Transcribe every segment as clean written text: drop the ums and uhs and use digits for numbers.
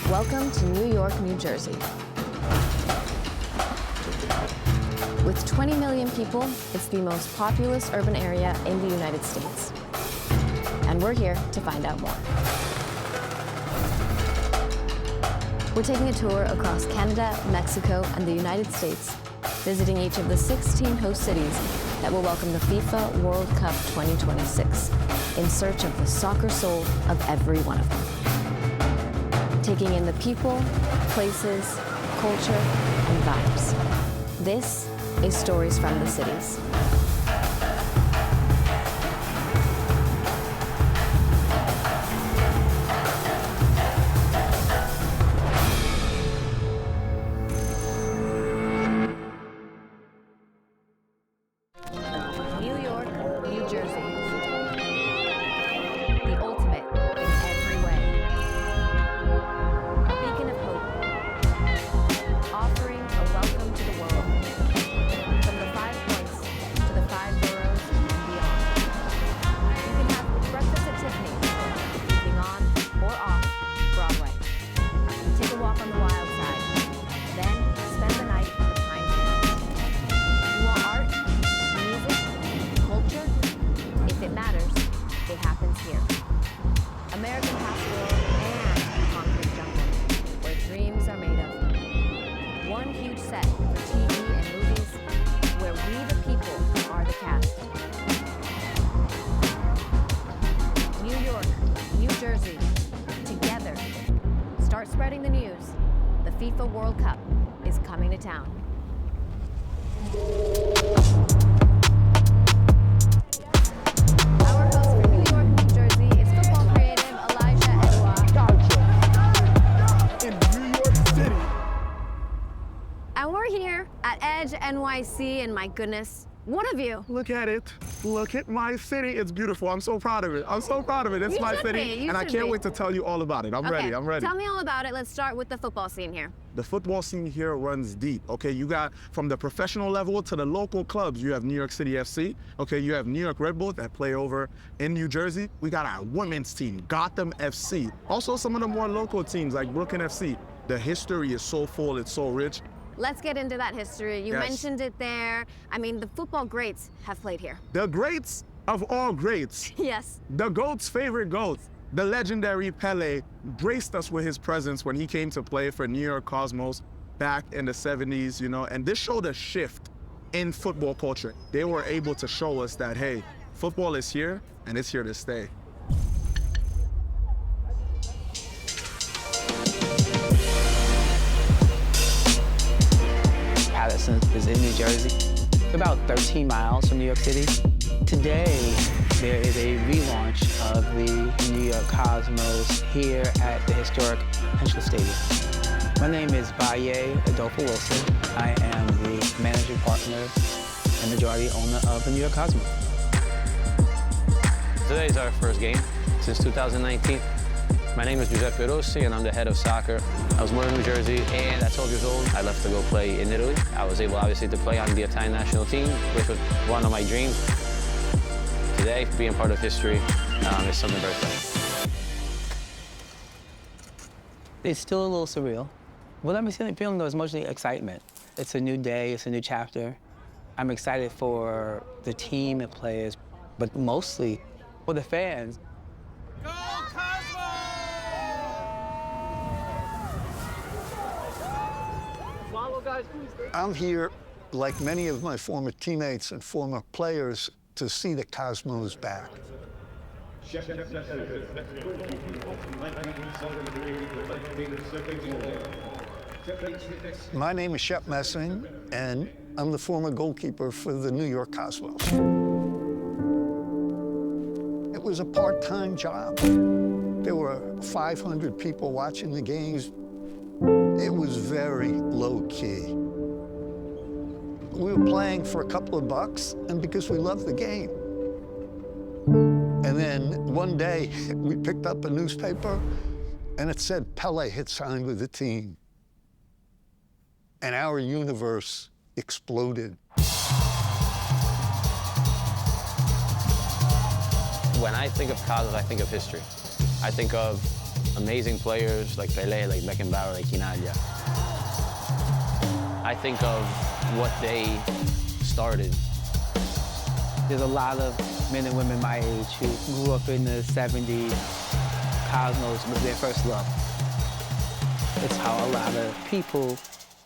Welcome to New York, New Jersey. With 20 million people, it's the most populous urban area in the United States. And we're here to find out more. We're taking a tour across Canada, Mexico, and the United States, visiting each of the 16 host cities that will welcome the FIFA World Cup 2026 in search of the soccer soul of every one of them. Taking in the people, places, culture, and vibes. This is Stories from the Cities. New York, New Jersey. The ultimate in every way. A beacon of hope. Offering a welcome to the world. From the 5 points to the 5 boroughs and beyond. You can have breakfast at Tiffany's, evening on or off Broadway. Take a walk on the wild side. Then spend the night on the Pine Terrace. You want art? Music, culture, if it matters, it happens here. American pastoral and concrete jungle, where dreams are made of. One huge set for TV and movies, where we the people are the cast. New York, New Jersey, together. Start spreading the news. The FIFA World Cup is coming to town. Our host for New York, New Jersey is football creative Elijah Edouard. In New York City. And we're here at Edge NYC, and my goodness, one of you. Look at it. Look at my city. It's beautiful. I'm so proud of it. I'm so proud of it. It's You my should city. be. You And I should can't be. wait to tell you all about it. I'm ready. I'm ready. Tell me all about it. Let's start with the football scene here. The football scene here runs deep, okay? You got from the professional level to the local clubs. You have New York City FC, okay? You have New York Red Bull that play over in New Jersey. We got our women's team, Gotham FC. Also some of the more local teams like Brooklyn FC. The history is so full, it's so rich. Let's get into that history. You Yes. mentioned it there. I mean, the football greats have played here. The greats of all greats. Yes. The GOAT's favorite GOAT, the legendary Pele, graced us with his presence when he came to play for New York Cosmos back in the 70s, you know, and this showed a shift in football culture. They were able to show us that, hey, football is here and it's here to stay. Patterson is in New Jersey, about 13 miles from New York City. Today, there is a relaunch of the New York Cosmos here at the historic Henschel Stadium. My name is Valle Adolfo Wilson. I am the managing partner and majority owner of the New York Cosmos. Today is our first game since 2019. My name is Giuseppe Rossi, and I'm the head of soccer. I was born in New Jersey, and at 12 years old, I left to go play in Italy. I was able, obviously, to play on the Italian national team, which was one of my dreams. Today, being part of history is something very special. It's still a little surreal. What I'm feeling, though, is mostly excitement. It's a new day, it's a new chapter. I'm excited for the team and players, but mostly for the fans. I'm here, like many of my former teammates and former players, to see the Cosmos back. My name is Shep Messing, and I'm the former goalkeeper for the New York Cosmos. It was a part-time job. There were 500 people watching the games. It was very low-key. We were playing for a couple of bucks and because we loved the game. And then one day, we picked up a newspaper and it said Pele had signed with the team. And our universe exploded. When I think of Cosmos, I think of history. I think of amazing players like Pelé, like Beckenbauer, like Quinaglia. I think of what they started. There's a lot of men and women my age who grew up in the 70s. Cosmos was their first love. It's how a lot of people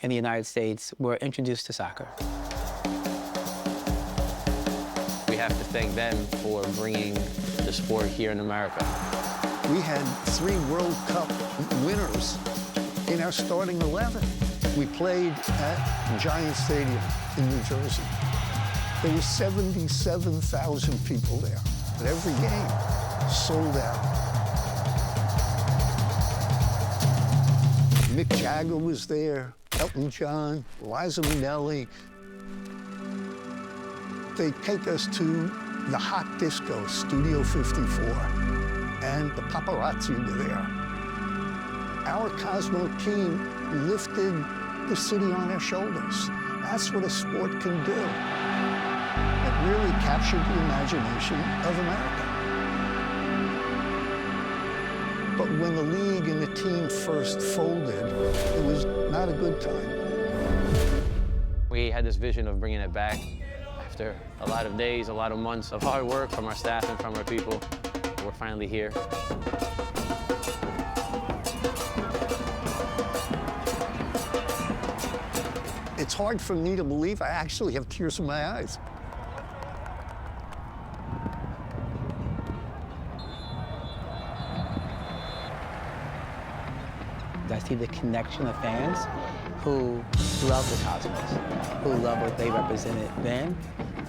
in the United States were introduced to soccer. We have to thank them for bringing the sport here in America. We had 3 World Cup winners in our starting 11. We played at Giant Stadium in New Jersey. There were 77,000 people there. But every game, sold out. Mick Jagger was there, Elton John, Liza Minnelli. They take us to the hot disco, Studio 54, and the paparazzi were there. Our Cosmo team lifted the city on their shoulders. That's what a sport can do. It really captured the imagination of America. But when the league and the team first folded, it was not a good time. We had this vision of bringing it back after a lot of days, a lot of months of hard work from our staff and from our people. We're finally here. It's hard for me to believe I actually have tears in my eyes. I see the connection of fans who love the Cosmos, who love what they represented then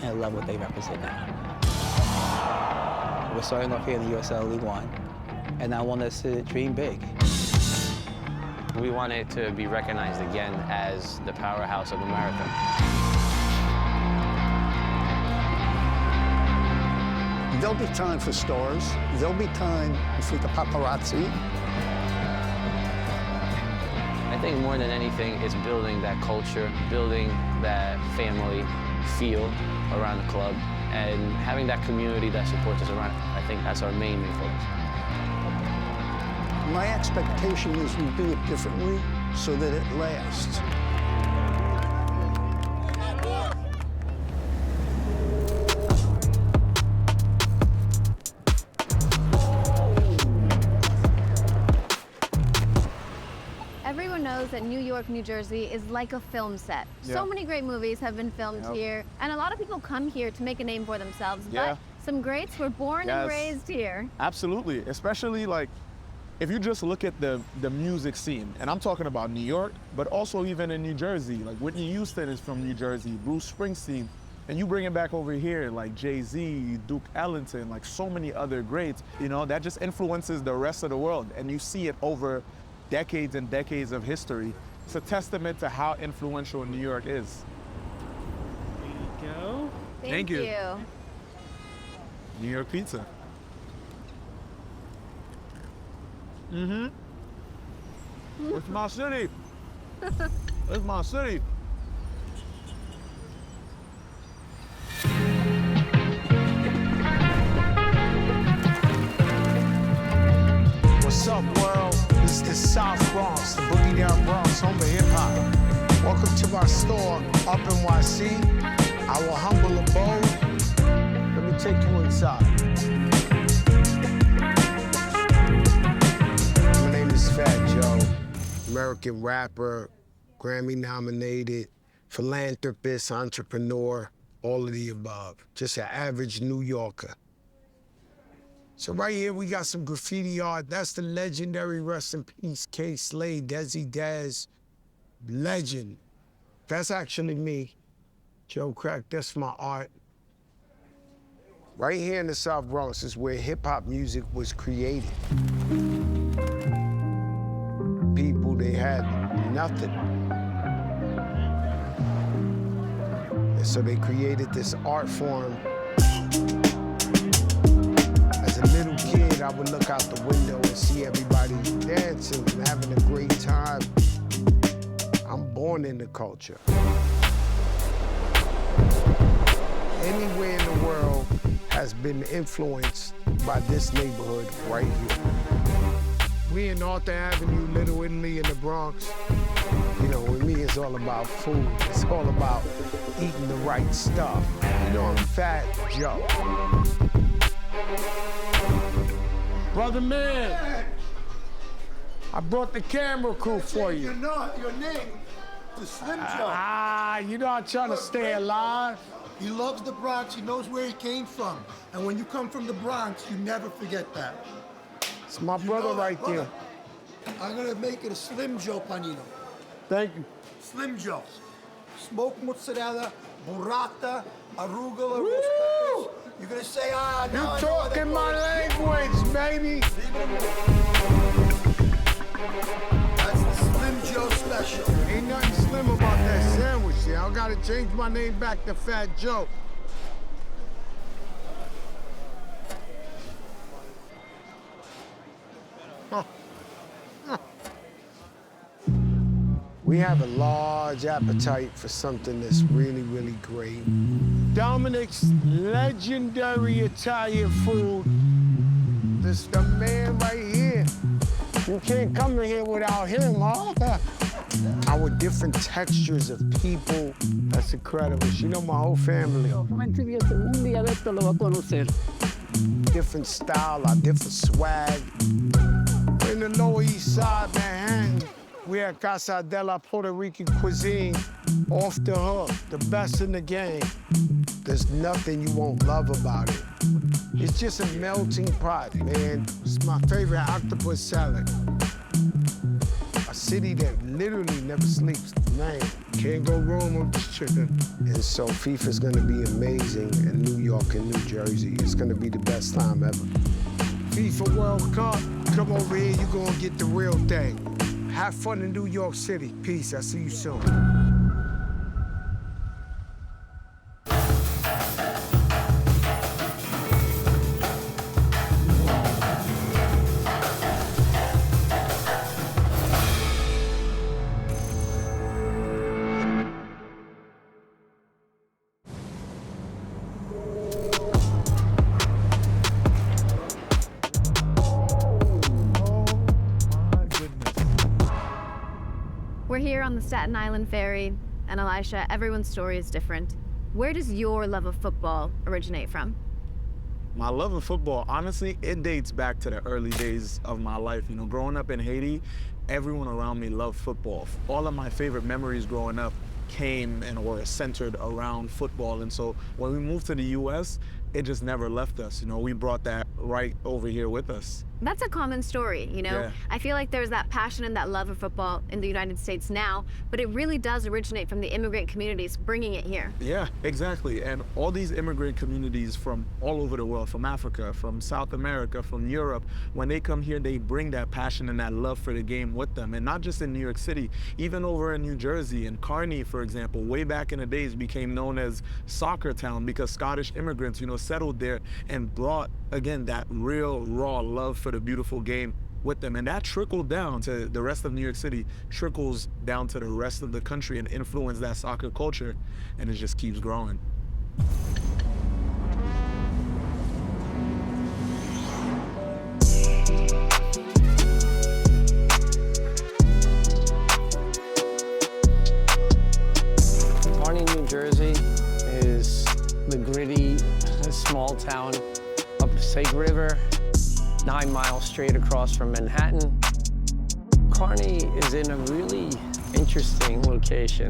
and love what they represent now. We're starting off here in the USL League One, and I want us to dream big. We want it to be recognized again as the powerhouse of America. There'll be time for stars. There'll be time for the paparazzi. I think more than anything, it's building that culture, building that family feel around the club, and having that community that supports us around it. I think that's our main focus. My expectation is we do it differently so that it lasts. Everyone knows that New York, New Jersey is like a film set. Yeah. So many great movies have been filmed here, and a lot of people come here to make a name for themselves, Yeah. but some greats were born and Yes. raised here. Absolutely, especially like if you just look at the music scene, and I'm talking about New York, but also even in New Jersey, like Whitney Houston is from New Jersey, Bruce Springsteen, and you bring it back over here, like Jay-Z, Duke Ellington, like so many other greats, you know, that just influences the rest of the world, and you see it over decades and decades of history. It's a testament to how influential New York is. There you go. Thank you. New York pizza. It's my city. It's my city. What's up, world? This is the South Bronx, the boogie down Bronx, home of hip hop. Welcome to my store, up NYC, our humble abode. Let me take you inside. My name is Fat Joe, American rapper, Grammy nominated, philanthropist, entrepreneur, all of the above. Just an average New Yorker. So right here, we got some graffiti art. That's the legendary, rest in peace, K. Slade, Desi Daz, legend. That's actually me, Joe Crack. That's my art. Right here in the South Bronx is where hip-hop music was created. People, they had nothing. And so they created this art form. As a little kid, I would look out the window and see everybody dancing and having a great time. I'm born in the culture. Anywhere in the world has been influenced by this neighborhood right here. We in Arthur Avenue, Little Italy in the Bronx. You know, with me, it's all about food. It's all about eating the right stuff. You know, I'm Fat Joe. Brother man, I brought the camera crew for you. You're not. Your name, the Slim Joe. You know I'm trying to stay alive. He loves the Bronx. He knows where he came from. And when you come from the Bronx, you never forget that. It's my brother right there. I'm gonna make it a Slim Joe panino. Thank you. Slim Joe. Smoked mozzarella, burrata, arugula, Woo! roast peppers. You're gonna say, You now I know talking my language, baby. That's the Slim Joe special. Ain't nothing slim about that sandwich there. I gotta change my name back to Fat Joe. We have a large appetite for something that's really, really great. Dominic's legendary Italian food. This is the man right here. You can't come in here without him, huh? Our different textures of people, that's incredible. She know my whole family. Different style, our different swag. We're in the Lower East Side, Manhattan. We're at Casa de la Puerto Rican cuisine, off the hook, the best in the game. There's nothing you won't love about it. It's just a melting pot, man. It's my favorite octopus salad. A city that literally never sleeps. Man, can't go wrong with this chicken. And so FIFA's gonna be amazing in New York and New Jersey. It's gonna be the best time ever. FIFA World Cup, come over here, you're gonna get the real thing. Have fun in New York City. Peace, I'll see you soon. We're here on the Staten Island ferry, and Elisha, everyone's story is different. Where does your love of football originate from? My love of football, honestly, it dates back to the early days of my life. You know, growing up in Haiti, everyone around me loved football. All of my favorite memories growing up came and were centered around football. And so when we moved to the US, it just never left us. You know, we brought that right over here with us. That's a common story, you know? Yeah. I feel like there's that passion and that love of football in the United States now, but it really does originate from the immigrant communities bringing it here. Yeah, exactly. And all these immigrant communities from all over the world, from Africa, from South America, from Europe, when they come here, they bring that passion and that love for the game with them. And not just in New York City, even over in New Jersey, in Kearney, for example, way back in the days became known as Soccer Town because Scottish immigrants, you know, settled there and brought, again, that real raw love for the beautiful game with them. And that trickled down to the rest of New York City, trickles down to the rest of the country and influenced that soccer culture, and it just keeps growing. Kearney, New Jersey is the gritty, small town up the Passaic River, 9 miles straight across from Manhattan. Kearney is in a really interesting location.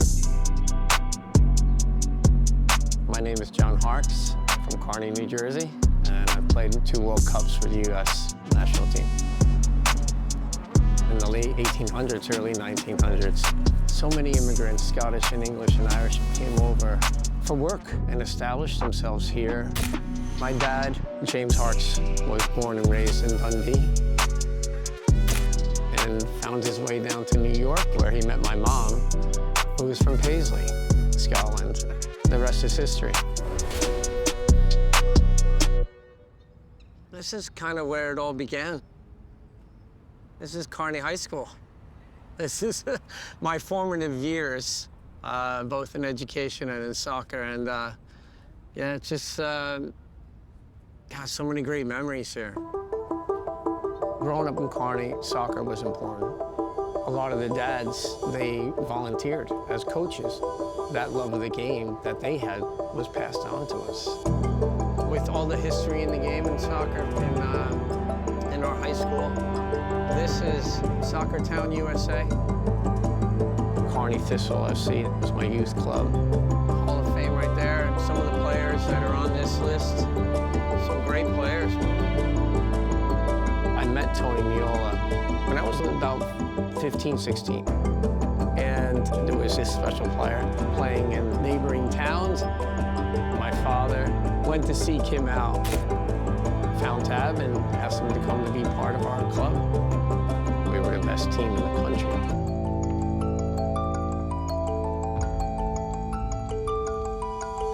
My name is John Harks from Kearney, New Jersey, and I've played in 2 World Cups for the U.S. national team. In the late 1800s, early 1900s, so many immigrants, Scottish and English and Irish, came over for work and established themselves here. My dad, James Harks, was born and raised in Dundee and found his way down to New York, where he met my mom, who was from Paisley, Scotland. The rest is history. This is kind of where it all began. This is Kearney High School. This is my formative years, both in education and in soccer. And yeah, it's just, got so many great memories here. Growing up in Kearney, soccer was important. A lot of the dads, they volunteered as coaches. That love of the game that they had was passed on to us. With all the history in the game in soccer in our high school, this is Soccer Town, USA. Kearney Thistle FC was my youth club. Hall of Fame right there, and some of the players that are on this list, some great players. I met Tony Miola when I was about 15, 16. And there was this special player playing in neighboring towns. My father went to seek him out, found Tab and asked him to come to be part of our club. We were the best team in the country.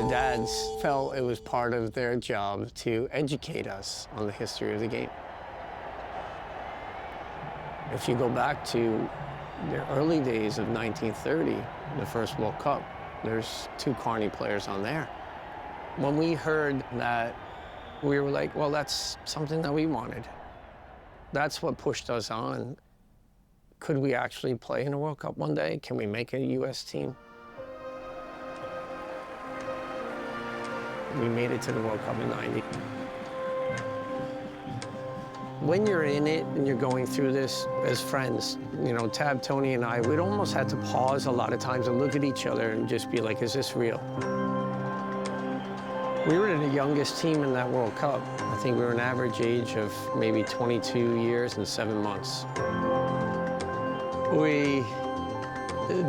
The dads felt it was part of their job to educate us on the history of the game. If you go back to the early days of 1930, the first World Cup, there's 2 Kearney players on there. When we heard that, we were like, well, that's something that we wanted. That's what pushed us on. Could we actually play in a World Cup one day? Can we make a U.S. team? We made it to the World Cup in '90. When you're in it and you're going through this as friends, you know, Tab, Tony, and I, we'd almost had to pause a lot of times and look at each other and just be like, is this real? We were the youngest team in that World Cup. I think we were an average age of maybe 22 years and 7 months. We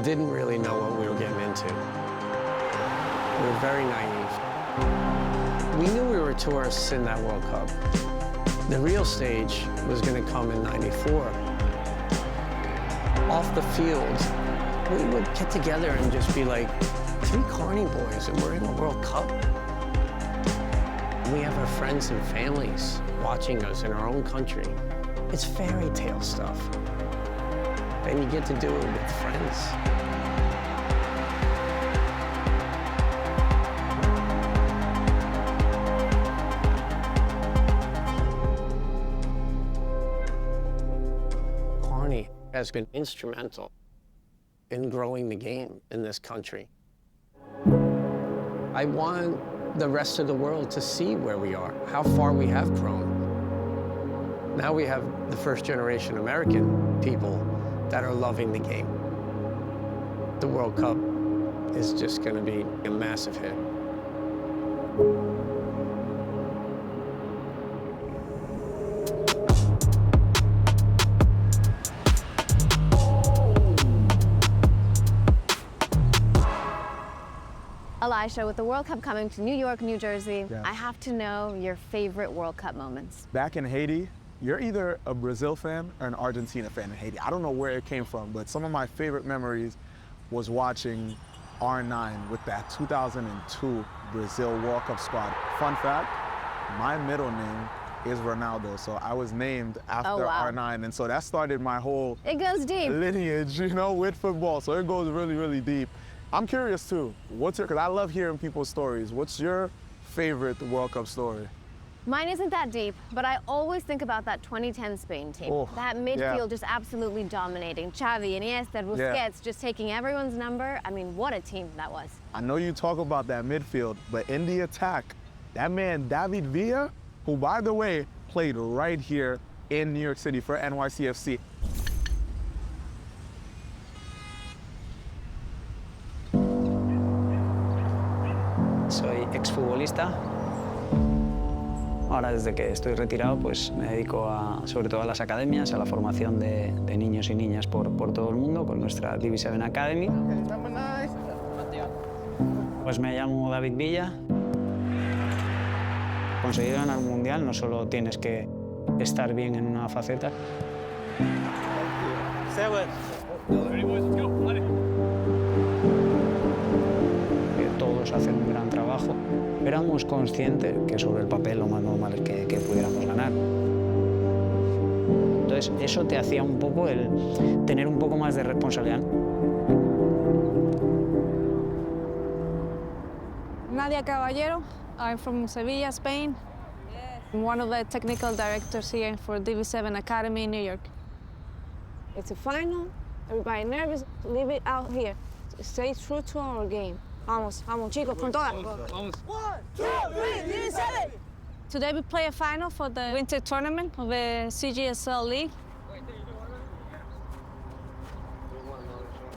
didn't really know what we were getting into. We were very naive. We knew we were tourists in that World Cup. The real stage was going to come in '94. Off the field, we would get together and just be like, 3 Kearney boys, and we're in the World Cup. We have our friends and families watching us in our own country. It's fairy tale stuff. And you get to do it with friends. Has been instrumental in growing the game in this country. I want the rest of the world to see where we are, how far we have grown. Now we have the first generation American people that are loving the game. The World Cup is just going to be a massive hit. Elisha, with the World Cup coming to New York, New Jersey, I have to know your favorite World Cup moments. Back in Haiti, you're either a Brazil fan or an Argentina fan in Haiti. I don't know where it came from, but some of my favorite memories was watching R9 with that 2002 Brazil World Cup squad. Fun fact, my middle name is Ronaldo, so I was named after R9, and so that started my whole lineage, you know, with football. So it goes really, really deep. I'm curious too, because I love hearing people's stories. What's your favorite World Cup story? Mine isn't that deep, but I always think about that 2010 Spain team. Oh, that midfield just absolutely dominating. Xavi, Iniesta, Busquets, just taking everyone's number. I mean, what a team that was. I know you talk about that midfield, but in the attack, that man David Villa, who by the way, played right here in New York City for NYCFC. Soy exfutbolista. Ahora, desde que estoy retirado, pues me dedico sobre todo a las academias, a la formación de niños y niñas por todo el mundo, con nuestra Division Academy. Pues me llamo David Villa. Conseguir ganar un mundial no solo tienes que estar bien en una faceta. Todos hacen un gran trabajo. Éramos conscientes que sobre el papel lo más normal es que pudiéramos ganar. Entonces, eso te hacía un poco el tener un poco más de responsabilidad. Nadia Caballero, I'm from Sevilla, Spain. I'm one of the technical directors here for DV7 Academy in New York. It's a final. Everybody nervous. Leave it out here. Stay true to our game. Vamos, vamos, chicos, con toda. 1, 2, 3, DV7! Today we play a final for the winter tournament of the CGSL League.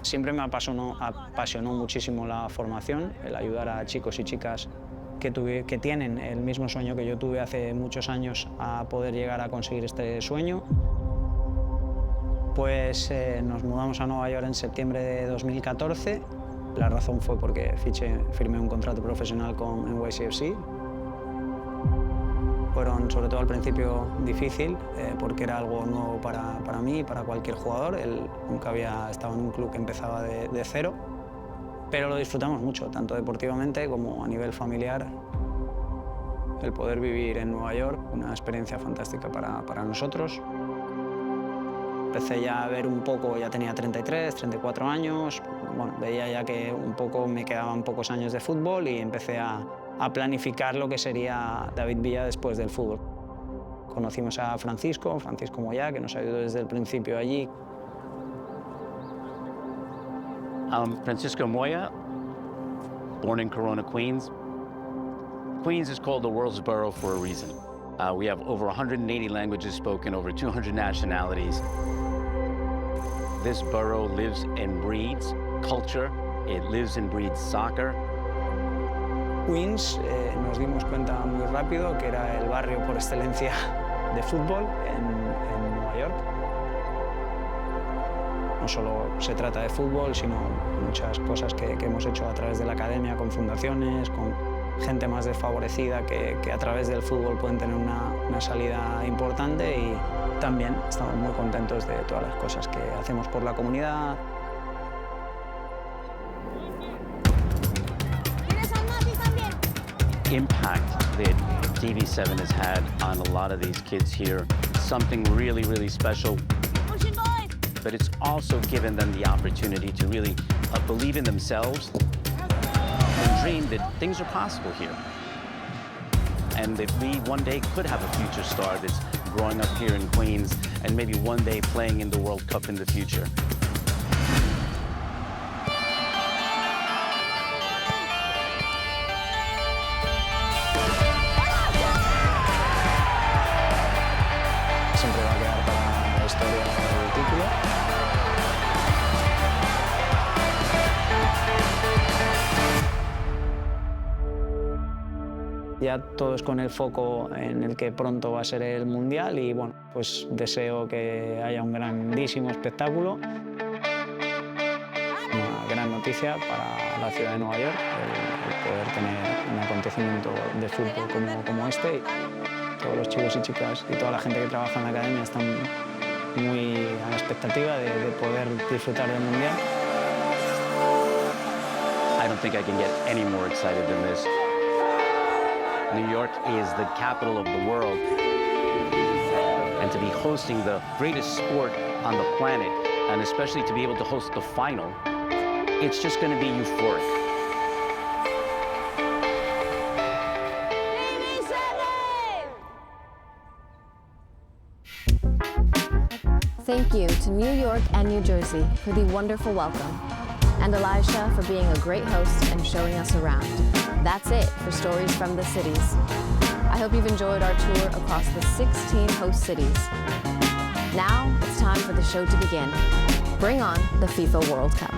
Siempre me apasionó muchísimo la formación, el ayudar a chicos y chicas que tienen el mismo sueño que yo tuve hace muchos años a poder llegar a conseguir este sueño. Pues nos mudamos a Nueva York en septiembre de 2014. La razón fue porque firmé un contrato profesional con NYCFC. Fueron, sobre todo al principio, difícil, porque era algo nuevo para mí y para cualquier jugador. Él nunca había estado en un club que empezaba de cero, pero lo disfrutamos mucho, tanto deportivamente como a nivel familiar. El poder vivir en Nueva York, una experiencia fantástica para nosotros. Empecé ya a ver un poco, ya tenía 33, 34 años, bueno, veía ya que un poco me quedaban pocos años de fútbol y empecé a planificar lo que sería David Villa después del fútbol. Conocimos a Francisco Moyá, que nos ayudó desde el principio allí. I'm Francisco Moya, born in Corona, Queens. Queens is called the world's borough for a reason. We have over 180 languages spoken, over 200 nationalities. This borough lives and breeds culture. It lives and breeds soccer. Queens, nos dimos cuenta muy rápido que era el barrio por excelencia de fútbol en Nueva York. No solo se trata de fútbol, sino muchas cosas que hemos hecho a través de la academia, con fundaciones, con gente más desfavorecida que a través del fútbol pueden tener una salida importante, y también estamos muy contentos de todas las cosas que hacemos por la comunidad. Impact that DV7 has had on a lot of these kids here, something really, really special. But it's also given them the opportunity to really believe in themselves and dream that things are possible here. And that we one day could have a future star that's growing up here in Queens and maybe one day playing in the World Cup in the future. Siempre va a quedar para la historia del título. Ya todos con el foco en el que pronto va a ser el Mundial, y bueno, pues deseo que haya un grandísimo espectáculo. Una gran noticia para la ciudad de Nueva York, el poder tener un acontecimiento de fútbol como este. Y todos los chicos y chicas y toda la gente que trabaja en la academia están muy a la expectativa de poder disfrutar del Mundial. I don't think I can get any more excited than this. New York is the capital of the world, and to be hosting the greatest sport on the planet, and especially to be able to host the final, it's just going to be euphoric. Thank you to New York and New Jersey for the wonderful welcome, and Elijah for being a great host and showing us around. That's it for Stories from the Cities. I hope you've enjoyed our tour across the 16 host cities. Now it's time for the show to begin. Bring on the FIFA World Cup.